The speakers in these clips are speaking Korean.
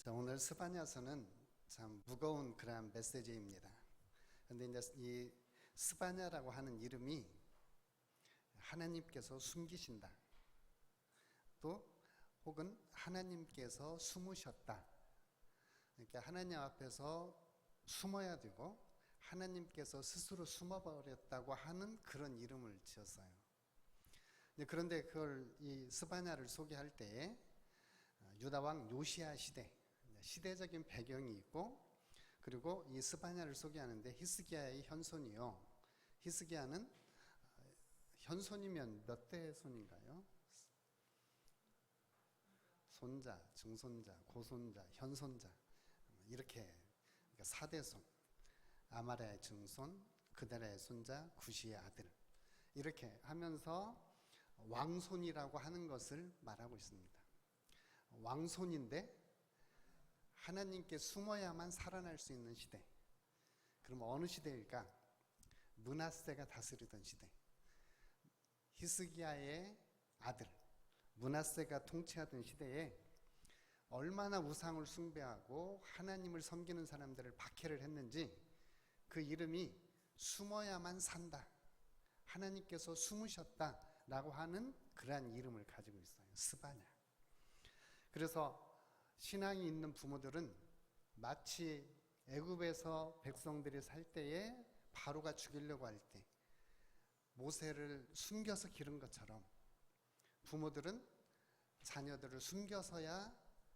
자, 오늘 스바냐서는 참 무거운 그러한 메시지입니다. 그런데 이제 이 스바냐라고 하는 이름이 하나님께서 숨기신다, 또 혹은 하나님께서 숨으셨다. 그러니까 하나님 앞에서 숨어야 되고 하나님께서 스스로 숨어버렸다고 하는 그런 이름을 지었어요. 그런데 그걸 이 스바냐를 소개할 때에 유다왕 요시야 시대적인 배경이 있고, 그리고 이 스바냐를 소개하는데 히스기야의 현손이요. 히스기야는 현손이면 몇 대 손인가요? 손자, 증손자, 고손자, 현손자, 이렇게 4대손. 아마랴의 증손, 그다라의 손자, 구시의 아들, 이렇게 하면서 왕손이라고 하는 것을 말하고 있습니다. 왕손인데 하나님께 숨어야만 살아날 수 있는 시대. 그럼 어느 시대일까? 므낫세가 다스리던 시대. 히스기야의 아들 므낫세가 통치하던 시대에 얼마나 우상을 숭배하고 하나님을 섬기는 사람들을 박해를 했는지 그 이름이 숨어야만 산다, 하나님께서 숨으셨다라고 하는 그러한 이름을 가지고 있어요. 스바냐. 그래서 신앙이 있는 부모들은 마치 애굽에서 백성들이 살 때에 바로가 죽이려고 할 때 모세를 숨겨서 기른 것처럼 부모들은 자녀들을 숨겨서야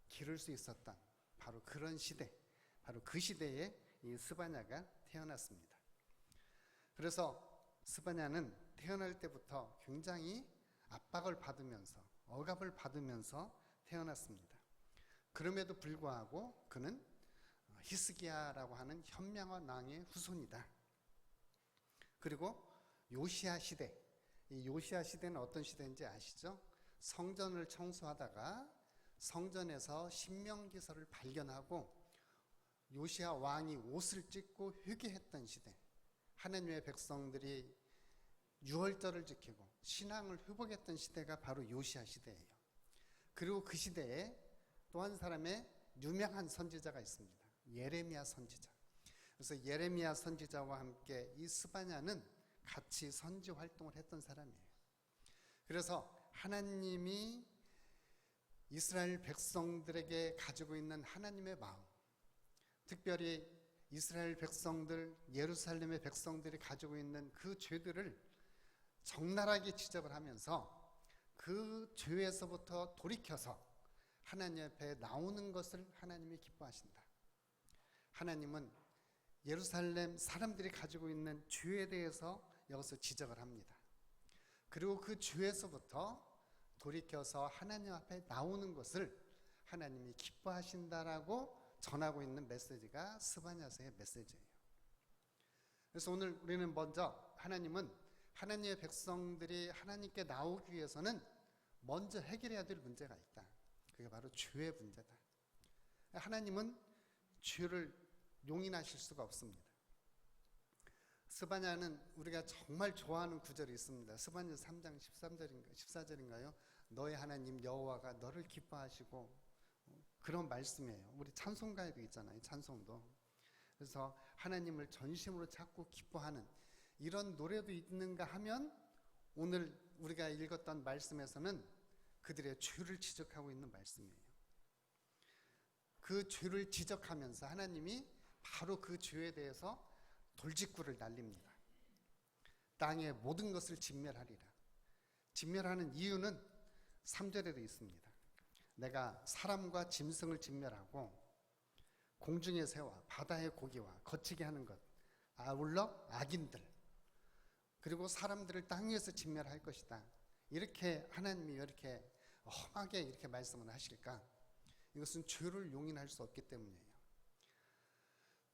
기를 수 있었던 바로 그런 시대, 바로 그 시대에 이 스바냐가 태어났습니다. 그래서 스바냐는 태어날 때부터 굉장히 압박을 받으면서, 억압을 받으면서 태어났습니다. 그럼에도 불구하고 그는 히스기야라고 하는 현명한 왕의 후손이다. 그리고 요시야 시대, 이 요시야 시대는 어떤 시대인지 아시죠? 성전을 청소하다가 성전에서 신명기서를 발견하고 요시야 왕이 옷을 찢고 회개했던 시대. 하나님의 백성들이 유월절을 지키고 신앙을 회복했던 시대가 바로 요시야 시대예요. 그리고 그 시대에 또 한 사람의 유명한 선지자가 있습니다. 예레미야 선지자. 그래서 예레미야 선지자와 함께 이 스바냐는 같이 선지 활동을 했던 사람이에요. 그래서 하나님이 이스라엘 백성들에게 가지고 있는 하나님의 마음, 특별히 이스라엘 백성들, 예루살렘의 백성들이 가지고 있는 그 죄들을 적나라하게 지적을 하면서 그 죄에서부터 돌이켜서 하나님 앞에 나오는 것을 하나님이 기뻐하신다. 하나님은 예루살렘 사람들이 가지고 있는 죄에 대해서 여기서 지적을 합니다. 그리고 그 죄에서부터 돌이켜서 하나님 앞에 나오는 것을 하나님이 기뻐하신다라고 전하고 있는 메시지가 스바냐서의 메시지예요. 그래서 오늘 우리는 먼저 하나님은 하나님의 백성들이 하나님께 나오기 위해서는 먼저 해결해야 될 문제가 있다. 그게 바로 죄의 문제다. 하나님은 죄를 용인하실 수가 없습니다. 스바냐는 우리가 정말 좋아하는 구절이 있습니다. 스바냐 3장 14절인가요? 너의 하나님 여호와가 너를 기뻐하시고, 그런 말씀이에요. 우리 찬송가에도 있잖아요. 찬송도. 그래서 하나님을 전심으로 찾고 기뻐하는 이런 노래도 있는가 하면 오늘 우리가 읽었던 말씀에서는 그들의 죄를 지적하고 있는 말씀이에요. 그 죄를 지적하면서 하나님이 바로 그 죄에 대해서 돌직구를 날립니다. 땅의 모든 것을 진멸하리라. 진멸하는 이유는 3절에도 있습니다. 내가 사람과 짐승을 진멸하고 공중의 새와 바다의 고기와 거치게 하는 것, 아울러 악인들, 그리고 사람들을 땅 위에서 진멸할 것이다. 이렇게 하나님이 이렇게 험하게 이렇게 말씀을 하실까? 이것은 죄를 용인할 수 없기 때문이에요.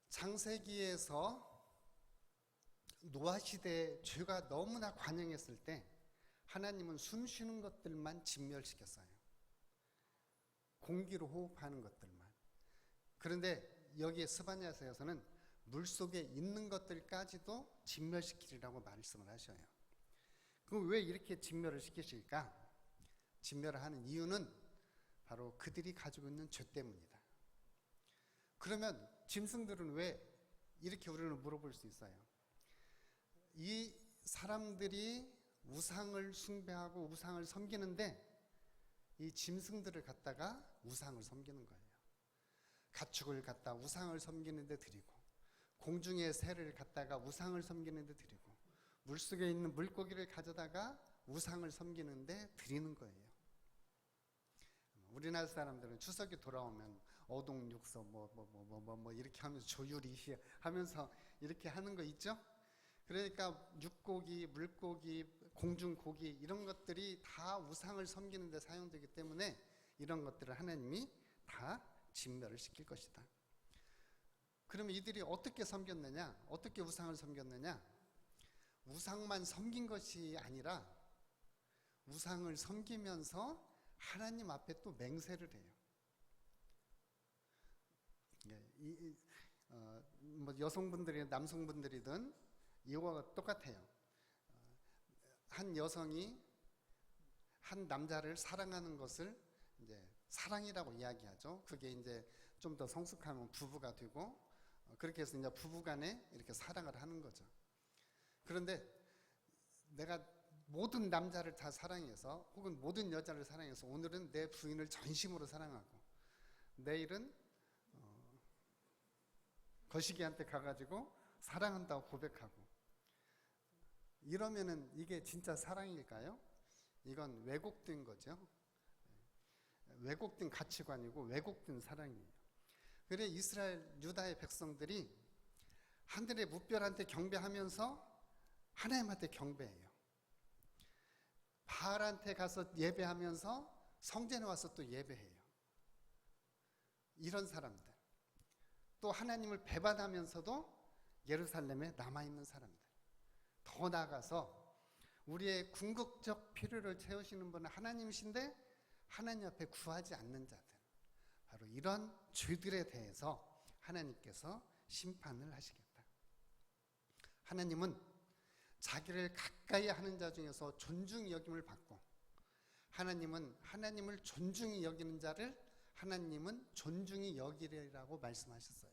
창세기에서 노아 시대에 죄가 너무나 관영했을 때 하나님은 숨 쉬는 것들만 진멸시켰어요. 공기로 호흡하는 것들만. 그런데 여기에 스바냐서에서는 물속에 있는 것들까지도 진멸시키리라고 말씀을 하셔요. 그럼 왜 이렇게 진멸을 시키실까? 진멸을 하는 이유는 바로 그들이 가지고 있는 죄 때문이다. 그러면 짐승들은 왜 이렇게 우리는 물어볼 수 있어요. 이 사람들이 우상을 숭배하고 우상을 섬기는데 이 짐승들을 갖다가 우상을 섬기는 거예요. 가축을 갖다 우상을 섬기는데 드리고, 공중의 새를 갖다가 우상을 섬기는데 드리고, 물속에 있는 물고기를 가져다가 우상을 섬기는데 드리는 거예요. 우리나라 사람들은 추석이 돌아오면 어동육서 뭐 이렇게 하면서 조유리시 하면서 이렇게 하는 거 있죠? 그러니까 육고기, 물고기, 공중고기 이런 것들이 다 우상을 섬기는 데 사용되기 때문에 이런 것들을 하나님이 다 진멸을 시킬 것이다. 그러면 이들이 어떻게 섬겼느냐? 어떻게 우상을 섬겼느냐? 우상만 섬긴 것이 아니라 우상을 섬기면서 하나님 앞에 또 맹세를 해요. 뭐 여성분들이나 남성분들이든 이거와 똑같아요. 한 여성이 한 남자를 사랑하는 것을 이제 사랑이라고 이야기하죠. 그게 이제 좀 더 성숙하면 부부가 되고, 그렇게 해서 이제 부부간에 이렇게 사랑을 하는 거죠. 그런데 내가 모든 남자를 다 사랑해서 혹은 모든 여자를 사랑해서 오늘은 내 부인을 전심으로 사랑하고 내일은 거시기한테 가가지고 사랑한다고 고백하고, 이러면은 이게 진짜 사랑일까요? 이건 왜곡된 거죠. 왜곡된 가치관이고 왜곡된 사랑이에요. 그래 이스라엘 유다의 백성들이 하늘의 무별한테 경배하면서 하나님한테 경배해요. 바알한테 가서 예배하면서 성전에 와서 또 예배해요. 이런 사람들, 또 하나님을 배반하면서도 예루살렘에 남아있는 사람들, 더 나아가서 우리의 궁극적 필요를 채우시는 분은 하나님이신데 하나님 앞에 구하지 않는 자들, 바로 이런 죄들에 대해서 하나님께서 심판을 하시겠다. 하나님은 자기를 가까이 하는 자 중에서 존중이 여김을 받고, 하나님은 하나님을 존중히 여기는 자를 하나님은 존중히 여기리라고 말씀하셨어요.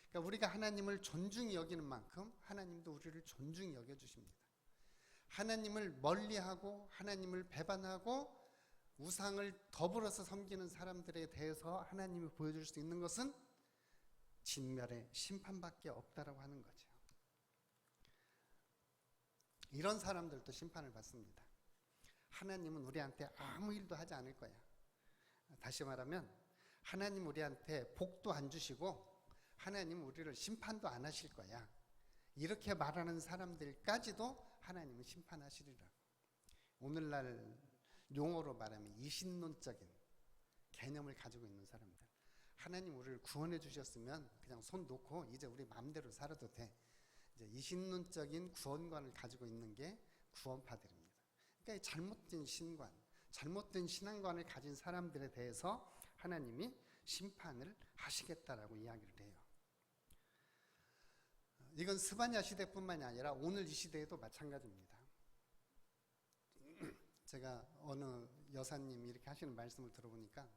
그러니까 우리가 하나님을 존중히 여기는 만큼 하나님도 우리를 존중히 여겨주십니다. 하나님을 멀리하고 하나님을 배반하고 우상을 더불어서 섬기는 사람들에 대해서 하나님이 보여줄 수 있는 것은 진멸의 심판밖에 없다라고 하는 거죠. 이런 사람들도 심판을 받습니다. 하나님은 우리한테 아무 일도 하지 않을 거야. 다시 말하면 하나님 우리한테 복도 안 주시고 하나님 우리를 심판도 안 하실 거야. 이렇게 말하는 사람들까지도 하나님은 심판하시리라고. 오늘날 용어로 말하면 이신론적인 개념을 가지고 있는 사람들, 하나님 우리를 구원해 주셨으면 그냥 손 놓고 이제 우리 마음대로 살아도 돼. 이제 이신론적인 구원관을 가지고 있는 게 구원파들입니다. 그러니까 잘못된 신관, 잘못된 신앙관을 가진 사람들에 대해서 하나님이 심판을 하시겠다라고 이야기를 해요. 이건 스바냐 시대뿐만이 아니라 오늘 이 시대에도 마찬가지입니다. 제가 어느 여사님이 이렇게 하시는 말씀을 들어보니까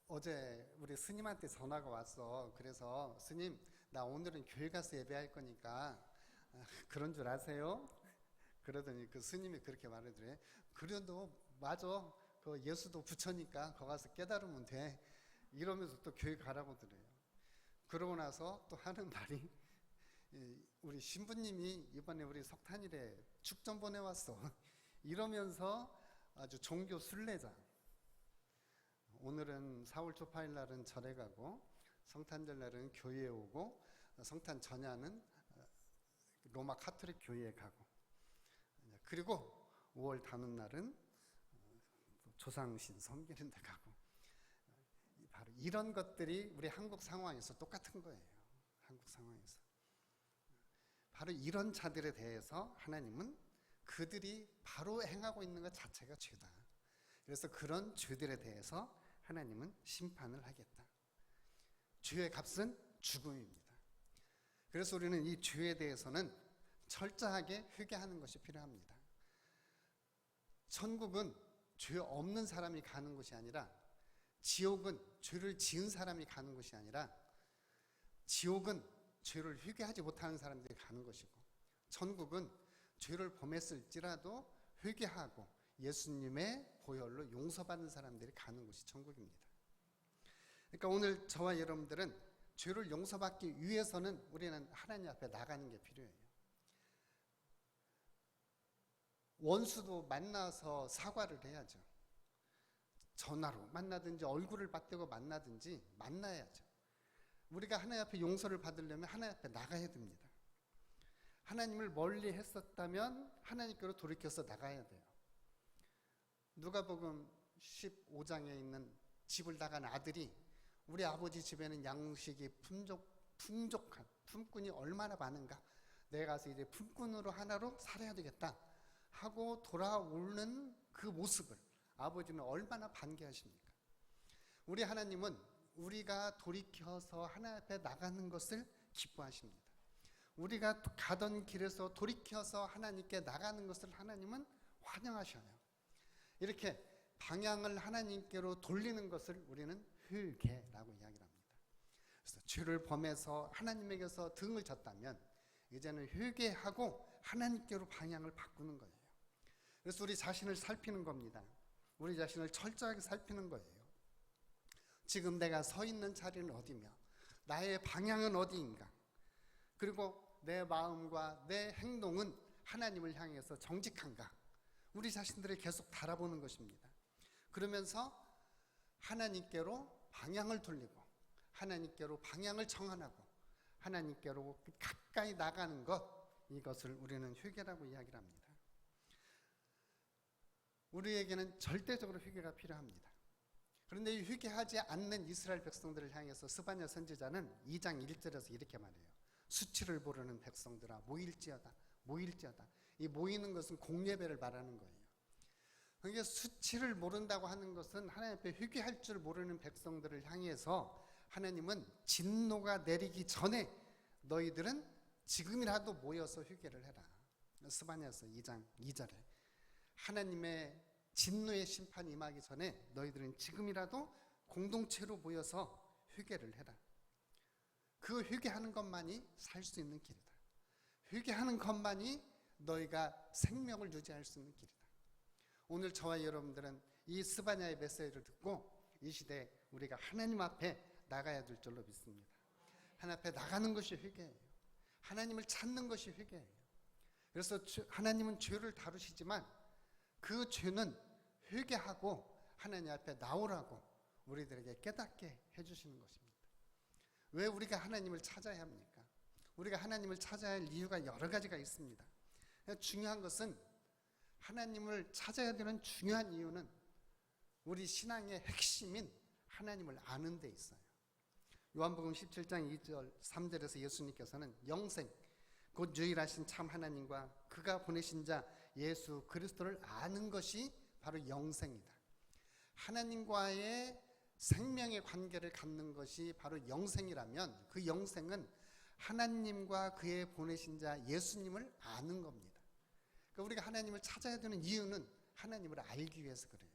어제 우리 스님한테 전화가 왔어. 그래서 스님, 나 오늘은 교회 가서 예배할 거니까 그런 줄 아세요? 그러더니 그 스님이 그렇게 말하더래. 그래도 맞아. 그 예수도 부처니까 거 가서 깨달으면 돼. 이러면서 또 교회 가라고 그래요. 그러고 나서 또 하는 말이, 우리 신부님이 이번에 우리 석탄일에 축전 보내왔어. 이러면서 아주 종교 순례자. 오늘은 4월 초파일 날은 절에 가고, 성탄절 날은 교회에 오고, 성탄 전야는 로마 카톨릭 교회에 가고, 그리고 5월 단오는 날은 조상신 섬기는 데 가고, 바로 이런 것들이 우리 한국 상황에서 똑같은 거예요. 한국 상황에서. 바로 이런 자들에 대해서 하나님은 그들이 바로 행하고 있는 것 자체가 죄다. 그래서 그런 죄들에 대해서 하나님은 심판을 하겠다. 죄의 값은 죽음입니다. 그래서 우리는 이 죄에 대해서는 철저하게 회개하는 것이 필요합니다. 천국은 죄 없는 사람이 가는 것이 아니라 지옥은 죄를 지은 사람이 가는 곳이 아니라 지옥은 죄를 회개하지 못하는 사람들이 가는 것이고 천국은 죄를 범했을지라도 회개하고 예수님의 보혈로 용서받는 사람들이 가는 곳이 천국입니다. 그러니까 오늘 저와 여러분들은 죄를 용서받기 위해서는 우리는 하나님 앞에 나가는 게 필요해요. 원수도 만나서 사과를 해야죠. 전화로 만나든지 얼굴을 맞대고 만나든지 만나야죠. 우리가 하나님 앞에 용서를 받으려면 하나님 앞에 나가야 됩니다. 하나님을 멀리 했었다면 하나님께로 돌이켜서 나가야 돼요. 누가복음 15장에 있는 집을 나간 아들이 우리 아버지 집에는 양식이 풍족한 품꾼이 얼마나 많은가, 내가 가서 이제 품꾼으로 하나로 살아야 되겠다 하고 돌아오는 그 모습을 아버지는 얼마나 반겨하십니까? 우리 하나님은 우리가 돌이켜서 하나님 앞에 나가는 것을 기뻐하십니다. 우리가 가던 길에서 돌이켜서 하나님께 나가는 것을 하나님은 환영하셔요. 이렇게 방향을 하나님께로 돌리는 것을 우리는 회개라고 이야기를 합니다. 그래서 죄를 범해서 하나님에게서 등을 졌다면 이제는 회개하고 하나님께로 방향을 바꾸는 거예요. 그래서 우리 자신을 살피는 겁니다. 우리 자신을 철저하게 살피는 거예요. 지금 내가 서 있는 자리는 어디며 나의 방향은 어디인가, 그리고 내 마음과 내 행동은 하나님을 향해서 정직한가, 우리 자신들을 계속 바라보는 것입니다. 그러면서 하나님께로 방향을 돌리고 하나님께로 방향을 정한하고 하나님께로 가까이 나가는 것, 이것을 우리는 회개라고 이야기를 합니다. 우리에게는 절대적으로 회개가 필요합니다. 그런데 이 회개하지 않는 이스라엘 백성들을 향해서 스바냐 선지자는 2장 1절에서 이렇게 말해요. 수치를 모르는 백성들아 모일지어다, 모일지어다. 이 모이는 것은 공예배를 말하는 거예요. 그러니까 수치를 모른다고 하는 것은 하나님 앞에 회개할 줄 모르는 백성들을 향해서 하나님은 진노가 내리기 전에 너희들은 지금이라도 모여서 회개를 해라. 스바냐서 2장 2절에 하나님의 진노의 심판이 임하기 전에 너희들은 지금이라도 공동체로 모여서 회개를 해라. 그 회개하는 것만이 살 수 있는 길이다. 회개하는 것만이 너희가 생명을 유지할 수 있는 길이다. 오늘 저와 여러분들은 이 스바냐의 메시지를 듣고 이 시대에 우리가 하나님 앞에 나가야 될 줄로 믿습니다. 하나님 앞에 나가는 것이 회개예요. 하나님을 찾는 것이 회개예요. 그래서 하나님은 죄를 다루시지만 그 죄는 회개하고 하나님 앞에 나오라고 우리들에게 깨닫게 해주시는 것입니다. 왜 우리가 하나님을 찾아야 합니까? 우리가 하나님을 찾아야 할 이유가 여러 가지가 있습니다. 중요한 것은 하나님을 찾아야 되는 중요한 이유는 우리 신앙의 핵심인 하나님을 아는 데 있어요. 요한복음 17장 2절 3절에서 예수님께서는 영생 곧 유일하신 참 하나님과 그가 보내신 자 예수 그리스도를 아는 것이 바로 영생이다. 하나님과의 생명의 관계를 갖는 것이 바로 영생이라면 그 영생은 하나님과 그의 보내신 자 예수님을 아는 겁니다. 그러니까 우리가 하나님을 찾아야 되는 이유는 하나님을 알기 위해서 그래요.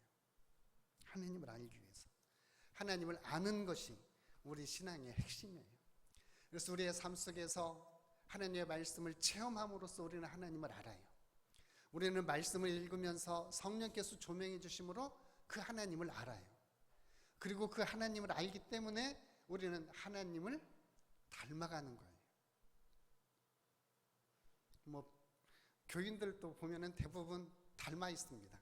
하나님을 알기 위해서. 하나님을 아는 것이 우리 신앙의 핵심이에요. 그래서 우리의 삶 속에서 하나님의 말씀을 체험함으로써 우리는 하나님을 알아요. 우리는 말씀을 읽으면서 성령께서 조명해 주심으로 그 하나님을 알아요. 그리고 그 하나님을 알기 때문에 우리는 하나님을 닮아가는 거예요. 교인들도 보면은 대부분 닮아 있습니다.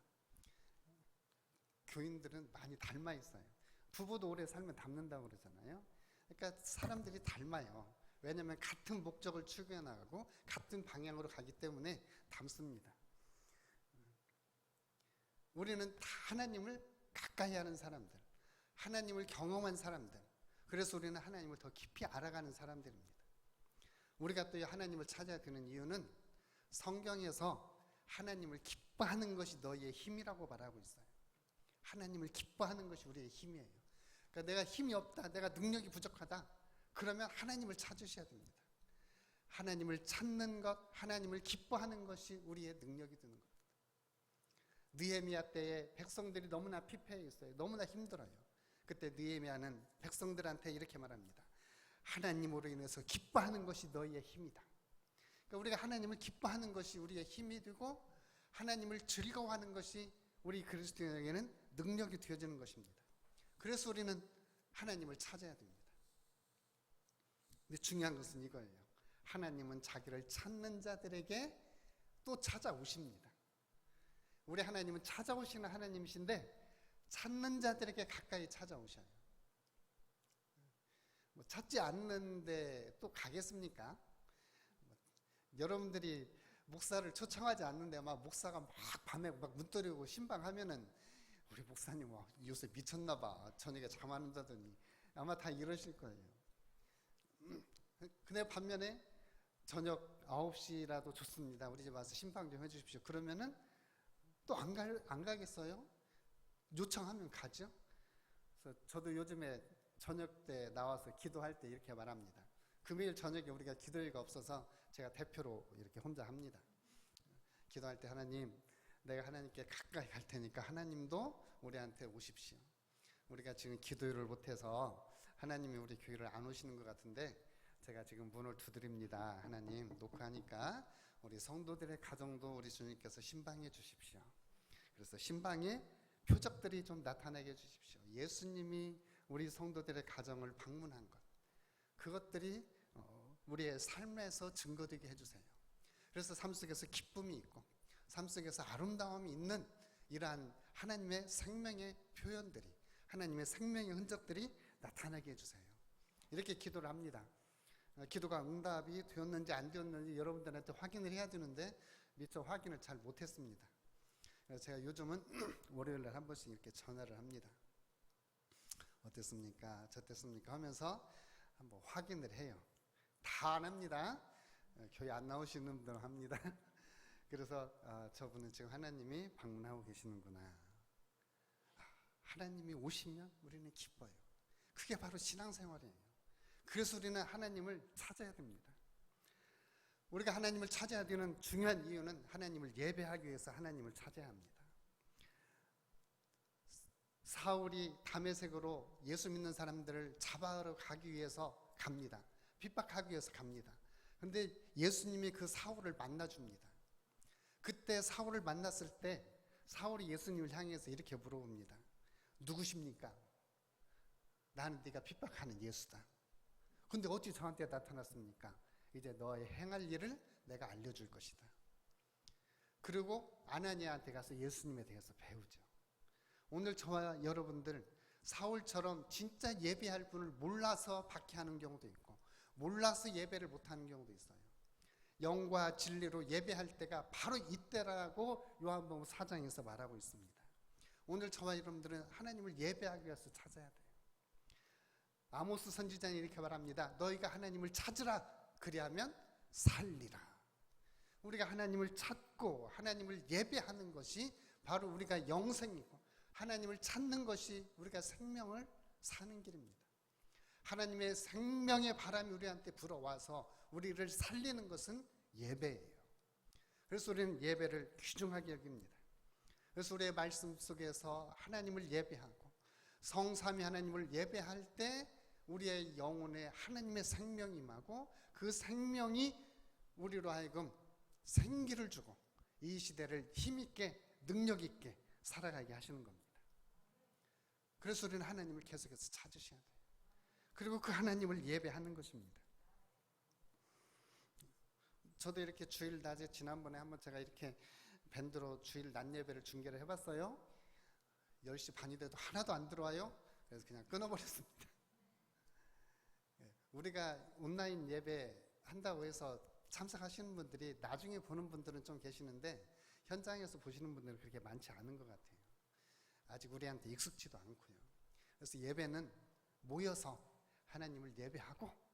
교인들은 많이 닮아 있어요. 부부도 오래 살면 닮는다고 그러잖아요. 그러니까 사람들이 닮아요. 왜냐하면 같은 목적을 추구해 나가고 같은 방향으로 가기 때문에 닮습니다. 우리는 다 하나님을 가까이 하는 사람들, 하나님을 경험한 사람들, 그래서 우리는 하나님을 더 깊이 알아가는 사람들입니다. 우리가 또 하나님을 찾아야 되는 이유는 성경에서 하나님을 기뻐하는 것이 너희의 힘이라고 말하고 있어요. 하나님을 기뻐하는 것이 우리의 힘이에요. 그러니까 내가 힘이 없다, 내가 능력이 부족하다, 그러면 하나님을 찾으셔야 됩니다. 하나님을 찾는 것, 하나님을 기뻐하는 것이 우리의 능력이 되는 겁니다. 느헤미야 때에 백성들이 너무나 피폐해 있어요. 너무나 힘들어요. 그때 느헤미야는 백성들한테 이렇게 말합니다. 하나님으로 인해서 기뻐하는 것이 너희의 힘이다. 그러니까 우리가 하나님을 기뻐하는 것이 우리의 힘이 되고 하나님을 즐거워하는 것이 우리 그리스도인에게는 능력이 되어지는 것입니다. 그래서 우리는 하나님을 찾아야 됩니다. 근데 중요한 것은 이거예요. 하나님은 자기를 찾는 자들에게 또 찾아오십니다. 우리 하나님은 찾아오시는 하나님이신데 찾는 자들에게 가까이 찾아오셔요. 찾지 않는데 또 가겠습니까? 여러분들이 목사를 초청하지 않는데 막 목사가 막 밤에 막 문드리고 신방하면은 우리 목사님 요새 미쳤나 봐. 저녁에 잠 안 온다더니 아마 다 이러실 거예요. 근데 반면에 저녁 9시라도 좋습니다. 우리 집 와서 신방 좀 해주십시오. 그러면은 또 안 가겠어요? 요청하면 가죠. 그래서 저도 요즘에 저녁 때 나와서 기도할 때 이렇게 말합니다. 금요일 저녁에 우리가 기도회가 없어서 제가 대표로 이렇게 혼자 합니다. 기도할 때 하나님, 내가 하나님께 가까이 갈 테니까 하나님도 우리한테 오십시오. 우리가 지금 기도회를 못해서 하나님이 우리 교회를 안 오시는 것 같은데 제가 지금 문을 두드립니다. 하나님 놓고 하니까 우리 성도들의 가정도 우리 주님께서 신방해 주십시오. 그래서 신방에 표적들이 좀 나타나게 해주십시오. 예수님이 우리 성도들의 가정을 방문한 것, 그것들이 우리의 삶에서 증거되게 해주세요. 그래서 삶 속에서 기쁨이 있고 삶 속에서 아름다움이 있는 이러한 하나님의 생명의 표현들이, 하나님의 생명의 흔적들이 나타나게 해주세요. 이렇게 기도를 합니다. 기도가 응답이 되었는지 안 되었는지 여러분들한테 확인을 해야 되는데 미처 확인을 잘 못했습니다. 그래서 제가 요즘은 월요일날 한 번씩 이렇게 전화를 합니다. 어땠습니까? 저땠습니까? 하면서 한번 확인을 해요. 다 안 합니다. 교회 안 나오시는 분들은 합니다. 그래서 저분은 지금 하나님이 방문하고 계시는구나. 하나님이 오시면 우리는 기뻐요. 그게 바로 신앙생활이에요. 그래서 우리는 하나님을 찾아야 됩니다. 우리가 하나님을 찾아야 되는 중요한 이유는 하나님을 예배하기 위해서 하나님을 찾아야 합니다. 사울이 다메섹으로 예수 믿는 사람들을 잡아러 가기 위해서 갑니다. 핍박하기 위해서 갑니다. 근데 예수님이 그 사울을 만나줍니다. 그때 사울을 만났을 때 사울이 예수님을 향해서 이렇게 물어봅니다. 누구십니까? 나는 네가 핍박하는 예수다. 근데 어찌 저한테 나타났습니까? 이제 너의 행할 일을 내가 알려줄 것이다. 그리고 아나니아한테 가서 예수님에 대해서 배우죠. 오늘 저와 여러분들 사울처럼 진짜 예배할 분을 몰라서 박해하는 경우도 있고 몰라서 예배를 못하는 경우도 있어요. 영과 진리로 예배할 때가 바로 이때라고 요한복음 4장에서 말하고 있습니다. 오늘 저와 여러분들은 하나님을 예배하기 위해서 찾아야 돼요. 아모스 선지자는 이렇게 말합니다. 너희가 하나님을 찾으라. 그리하면 살리라. 우리가 하나님을 찾고 하나님을 예배하는 것이 바로 우리가 영생이고 하나님을 찾는 것이 우리가 생명을 사는 길입니다. 하나님의 생명의 바람이 우리한테 불어와서 우리를 살리는 것은 예배예요. 그래서 우리는 예배를 귀중하게 여깁니다. 그래서 우리의 말씀 속에서 하나님을 예배하고 성삼위 하나님을 예배할 때 우리의 영혼에 하나님의 생명이 임하고 그 생명이 우리로 하여금 생기를 주고 이 시대를 힘있게 능력있게 살아가게 하시는 겁니다. 그래서 우리는 하나님을 계속해서 찾으셔야 돼요. 그리고 그 하나님을 예배하는 것입니다. 저도 이렇게 주일 낮에 지난번에 한번 제가 이렇게 밴드로 주일 낮 예배를 중계를 해봤어요. 10시 반이 돼도 하나도 안 들어와요. 그래서 그냥 끊어버렸습니다. 우리가 온라인 예배 한다고 해서 참석하시는 분들이 나중에 보는 분들은 좀 계시는데 현장에서 보시는 분들은 그렇게 많지 않은 것 같아요. 아직 우리한테 익숙지도 않고요. 그래서 예배는 모여서 하나님을 예배하고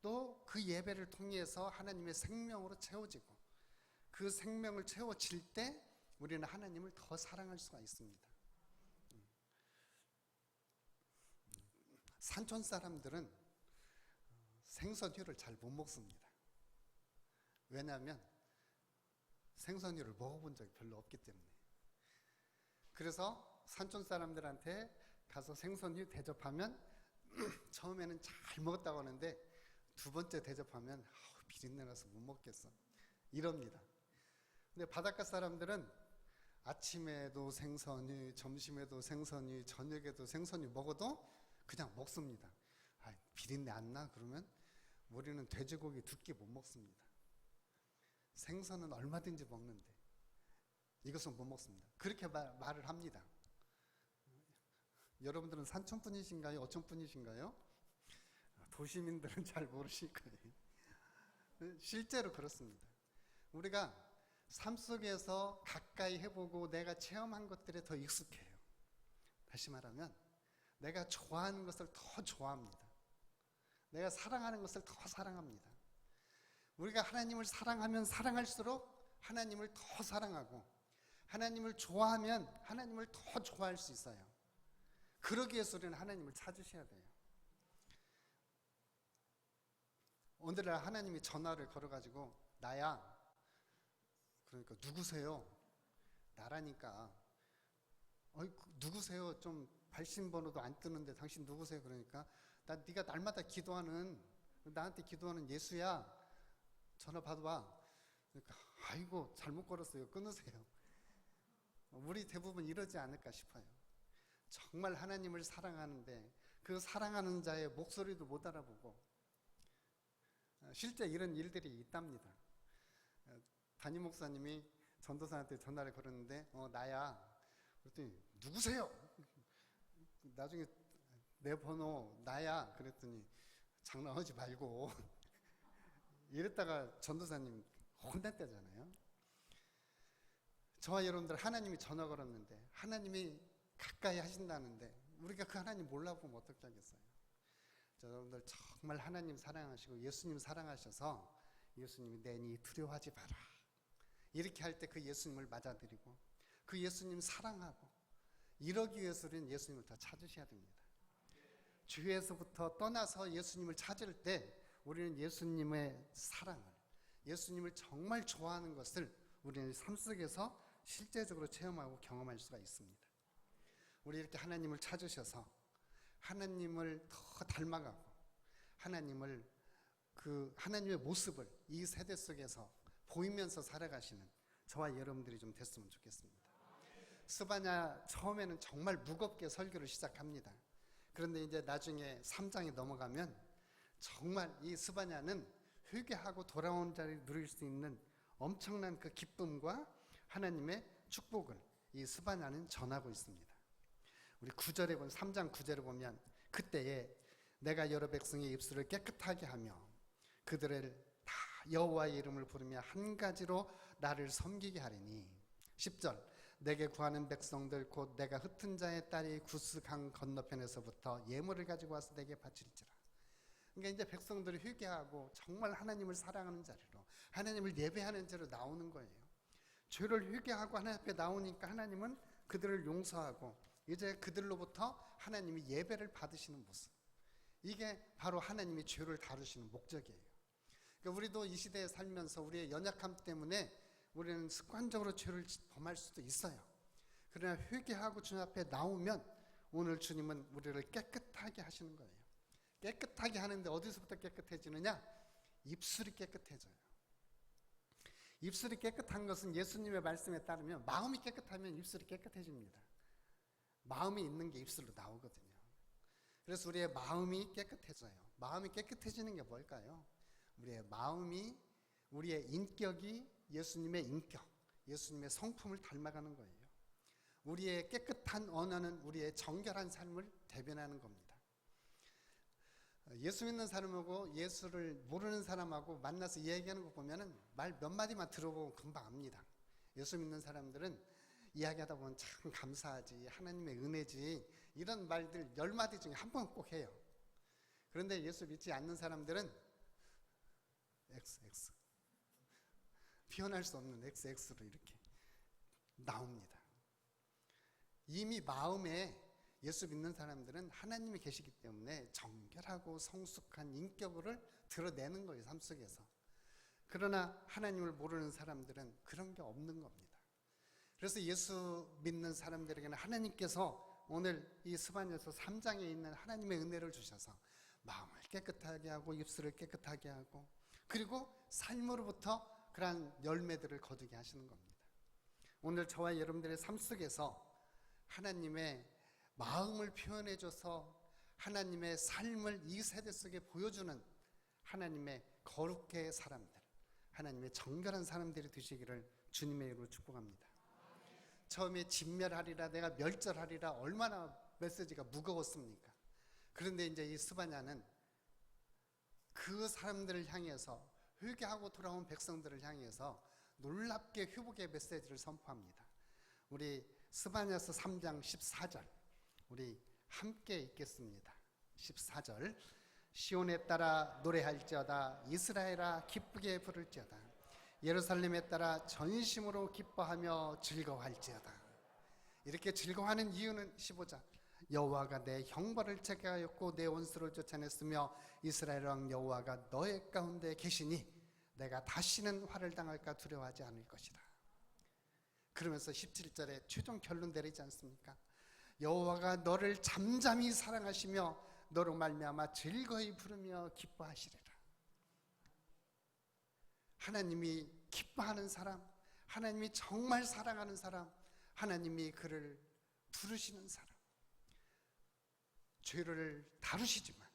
또 그 예배를 통해서 하나님의 생명으로 채워지고 그 생명을 채워질 때 우리는 하나님을 더 사랑할 수가 있습니다. 산촌 사람들은 생선회를 잘 못 먹습니다. 왜냐하면 생선회를 먹어본 적이 별로 없기 때문에. 그래서 산촌 사람들한테 가서 생선류 대접하면 처음에는 잘 먹었다고 하는데 두 번째 대접하면 비린내 나서 못 먹겠어 이럽니다. 근데 바닷가 사람들은 아침에도 생선류, 점심에도 생선류, 저녁에도 생선류 먹어도 그냥 먹습니다. 비린내 안 나? 그러면 우리는 돼지고기 두 끼 못 먹습니다. 생선은 얼마든지 먹는데 이것은 못 먹습니다. 그렇게 말을 합니다. 여러분들은 산촌 분이신가요? 어촌 분이신가요? 도시민들은 잘 모르실 거예요. 실제로 그렇습니다. 우리가 삶 속에서 가까이 해보고 내가 체험한 것들에 더 익숙해요. 다시 말하면 내가 좋아하는 것을 더 좋아합니다. 내가 사랑하는 것을 더 사랑합니다. 우리가 하나님을 사랑하면 사랑할수록 하나님을 더 사랑하고 하나님을 좋아하면 하나님을 더 좋아할 수 있어요. 그러기 위해서 우리는 하나님을 찾으셔야 돼요. 오늘날 하나님이 전화를 걸어가지고 나야, 그러니까 누구세요? 나라니까. 누구세요? 좀 발신번호도 안 뜨는데 당신 누구세요? 그러니까 네가 날마다 기도하는, 나한테 기도하는 예수야. 전화 받아봐. 그러니까 아이고 잘못 걸었어요. 끊으세요. 우리 대부분 이러지 않을까 싶어요. 정말 하나님을 사랑하는데 그 사랑하는 자의 목소리도 못 알아보고 실제 이런 일들이 있답니다. 담임 목사님이 전도사한테 전화를 걸었는데 나야. 그랬더니 누구세요? 나중에 내 번호 나야. 그랬더니 장난하지 말고 이랬다가 전도사님 혼났다잖아요. 저와 여러분들 하나님이 전화 걸었는데 하나님이 가까이 하신다는데 우리가 그 하나님 몰라보면 어떻게 하겠어요? 여러분들 정말 하나님 사랑하시고 예수님 사랑하셔서 예수님이 내니 두려워하지 마라 이렇게 할 때 그 예수님을 맞아들이고 그 예수님 사랑하고 이러기 위해서 우리는 예수님을 더 찾으셔야 됩니다. 죄에서부터 떠나서 예수님을 찾을 때 우리는 예수님의 사랑을, 예수님을 정말 좋아하는 것을 우리는 삶 속에서 실제적으로 체험하고 경험할 수가 있습니다. 우리 이렇게 하나님을 찾으셔서 하나님을 더 닮아가고 하나님을 하나님의 모습을 이 세대 속에서 보이면서 살아가시는 저와 여러분들이 좀 됐으면 좋겠습니다. 스바냐 처음에는 정말 무겁게 설교를 시작합니다. 그런데 이제 나중에 3장에 넘어가면 정말 이 스바냐는 회개하고 돌아온 자를 누릴 수 있는 엄청난 그 기쁨과 하나님의 축복을 이 스바냐는 전하고 있습니다. 우리 9절에 보면 3장 9절에 보면 그때에 내가 여러 백성의 입술을 깨끗하게 하며 그들을 다 여호와의 이름을 부르며 한 가지로 나를 섬기게 하리니 10절 내게 구하는 백성들 곧 내가 흩은 자의 딸이 구스 강 건너편에서부터 예물을 가지고 와서 내게 바칠지라. 그러니까 이제 백성들이 회개하고 정말 하나님을 사랑하는 자리로 하나님을 예배하는 자리로 나오는 거예요. 죄를 회개하고 하나님 앞에 나오니까 하나님은 그들을 용서하고 이제 그들로부터 하나님이 예배를 받으시는 모습. 이게 바로 하나님이 죄를 다루시는 목적이에요. 그러니까 우리도 이 시대에 살면서 우리의 연약함 때문에 우리는 습관적으로 죄를 범할 수도 있어요. 그러나 회개하고 주님 앞에 나오면 오늘 주님은 우리를 깨끗하게 하시는 거예요. 깨끗하게 하는데 어디서부터 깨끗해지느냐? 입술이 깨끗해져요. 입술이 깨끗한 것은 예수님의 말씀에 따르면 마음이 깨끗하면 입술이 깨끗해집니다. 마음이 있는 게 입술로 나오거든요. 그래서 우리의 마음이 깨끗해져요. 마음이 깨끗해지는 게 뭘까요? 우리의 마음이, 우리의 인격이 예수님의 인격, 예수님의 성품을 닮아가는 거예요. 우리의 깨끗한 언어는 우리의 정결한 삶을 대변하는 겁니다. 예수 믿는 사람하고 예수를 모르는 사람하고 만나서 얘기하는 거 보면은 말 몇 마디만 들어보면 금방 압니다. 예수 믿는 사람들은 이야기하다 보면 참 감사하지, 하나님의 은혜지, 이런 말들 10마디 중에 한 번 꼭 해요. 그런데 예수 믿지 않는 사람들은 XX, 표현할 수 없는 XX로 이렇게 나옵니다. 이미 마음에 예수 믿는 사람들은 하나님이 계시기 때문에 정결하고 성숙한 인격을 드러내는 거예요, 삶 속에서. 그러나 하나님을 모르는 사람들은 그런 게 없는 겁니다. 그래서 예수 믿는 사람들에게는 하나님께서 오늘 이 스바냐서 3장에 있는 하나님의 은혜를 주셔서 마음을 깨끗하게 하고 입술을 깨끗하게 하고 그리고 삶으로부터 그러한 열매들을 거두게 하시는 겁니다. 오늘 저와 여러분들의 삶 속에서 하나님의 마음을 표현해줘서 하나님의 삶을 이 세대 속에 보여주는 하나님의 거룩의 사람들, 하나님의 정결한 사람들이 되시기를 주님의 이름으로 축복합니다. 처음에 진멸하리라, 내가 멸절하리라, 얼마나 메시지가 무거웠습니까? 그런데 이제 이 스바냐는 그 사람들을 향해서, 회개하고 돌아온 백성들을 향해서 놀랍게 회복의 메시지를 선포합니다. 우리 스바냐서 3장 14절 우리 함께 읽겠습니다. 14절 시온에 따라 노래할지어다, 이스라엘아 기쁘게 부를지어다, 예루살렘에 따라 전심으로 기뻐하며 즐거워할지어다. 이렇게 즐거워하는 이유는 15절 여호와가 내 형벌을 제거하였고 내 원수를 쫓아냈으며 이스라엘 왕 여호와가 너의 가운데 계시니 내가 다시는 화를 당할까 두려워하지 않을 것이다. 그러면서 17절에 최종 결론 내리지 않습니까? 여호와가 너를 잠잠히 사랑하시며 너로 말미암아 즐거이 부르며 기뻐하시리라. 하나님이 기뻐하는 사람, 하나님이 정말 사랑하는 사람, 하나님이 그를 부르시는 사람, 죄를 다루시지만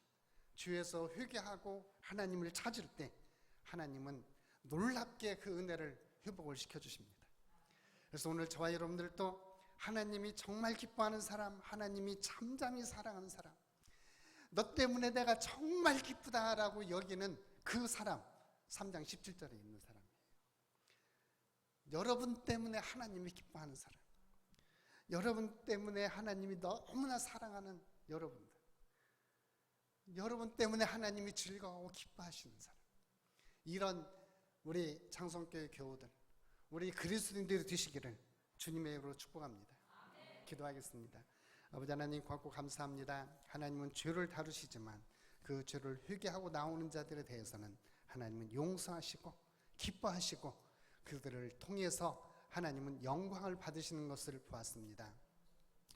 죄에서 회개하고 하나님을 찾을 때 하나님은 놀랍게 그 은혜를 회복을 시켜주십니다. 그래서 오늘 저와 여러분들도 하나님이 정말 기뻐하는 사람, 하나님이 잠잠히 사랑하는 사람, 너 때문에 내가 정말 기쁘다라고 여기는 그 사람, 3장 17절에 있는 사람이에요. 여러분 때문에 하나님이 기뻐하는 사람, 여러분 때문에 하나님이 너무나 사랑하는 여러분들, 여러분 때문에 하나님이 즐거워하고 기뻐하시는 사람, 이런 우리 장성교회 교우들, 우리 그리스도인들이 되시기를 주님의 이름으로 축복합니다. 기도하겠습니다. 아버지 하나님 고맙고 감사합니다. 하나님은 죄를 다루시지만 그 죄를 회개하고 나오는 자들에 대해서는 하나님은 용서하시고 기뻐하시고 그들을 통해서 하나님은 영광을 받으시는 것을 보았습니다.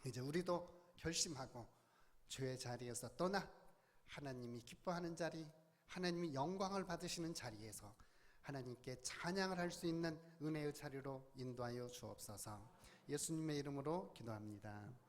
이제 우리도 결심하고 죄의 자리에서 떠나 하나님이 기뻐하는 자리, 하나님이 영광을 받으시는 자리에서 하나님께 찬양을 할 수 있는 은혜의 자리로 인도하여 주옵소서. 예수님의 이름으로 기도합니다.